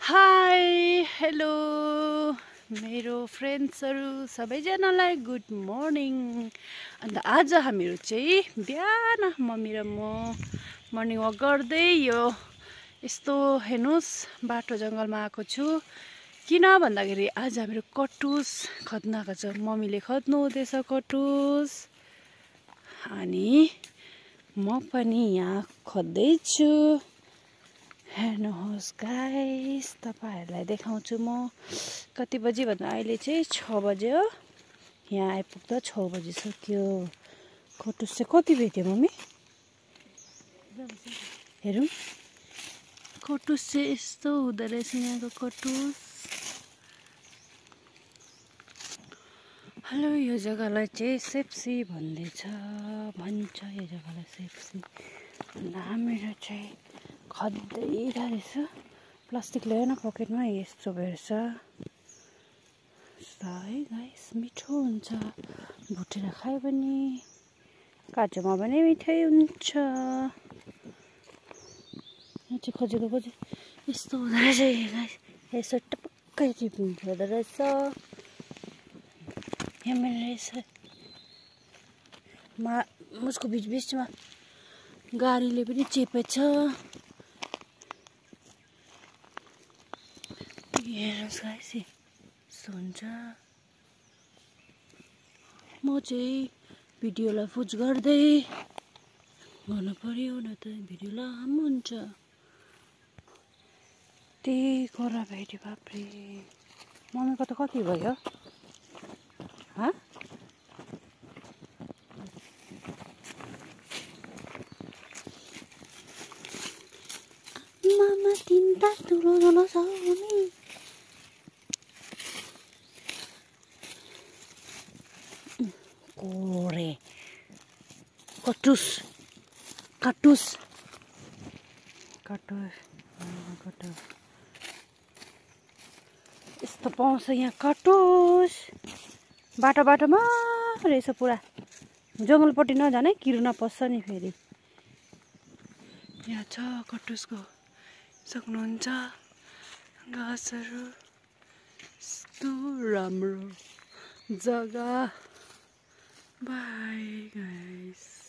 Hi hello मेरो फ्रेन्ड्सहरू सबैजनालाई good morning. अन्त आज हामीहरू चाहिँ बिहान मम्मी र म मर्निङ वक गर्दै यो यस्तो हेर्नुहोस् बाटो जङ्गलमा आएको छु। किन भन्दाखेरि आज हामीहरू कटुस खोज्न आएको छ। मम्मीले खोज्नु हुँदैछ कटुस अनि म पनि यहाँ खोज्दैछु। हेर्नुहोस् गाइस, तपाईहरुलाई देखाउँछु म कति बजी भन्दा अहिले चाहिँ 6 बजे हो। यहाँ आइपुग्दा 6 बजिसक्यो। कटुस चाहिँ कति भेट्यो मम्मी? हेरौँ। कटुस चाहिँ यस्तो हुँदो रहेछ यहाँको कटुस। हेलो, यो जग्गालाई चाहिँ सेप्सी भन्छ यो जग्गालाई सेप्सी। हामीहरू चाहिँ खोज्दै रहेछ। प्लास्टिक ल्याएन पकेटमा, यस्तो भेट्छ। है गाइस, मिठो हुन्छ भुटेर खायो भने, काँचोमा पनि मिठै हुन्छ। यहाँ चाहिँ खोजेको यस्तो हुँदो रहेछ गाइस। यसो टपक्कै टिप्नु हुँदो रहेछ। यहाँ मेरो रहेछ उसको बिचमा गाडीले पनि चेपेछ। हेर्नुहोस् गाइस, यस्तो हुन्छ। म चाहिँ भिडियोलाई पुज गर्दै गर्नु पर्यो, न त भिडियो लामो हुन्छ। त्यही कुरा भेट्यो। बाप्रे, मम्मीको त कति भयो? मामा तिनटा ठुलो छ मम्मी। कोरे कटुस कटुस कटुस कटुस यस्तो पाउँछ यहाँ कटुस। बाटोमा रहेछ पुरा। जङ्गलपट्टि नजाने, किरो नपस्छ नि फेरि। यहाँ छ कटुसको, सक्नुहुन्छ घाँसहरू। यस्तो राम्रो जग्गा। By guys.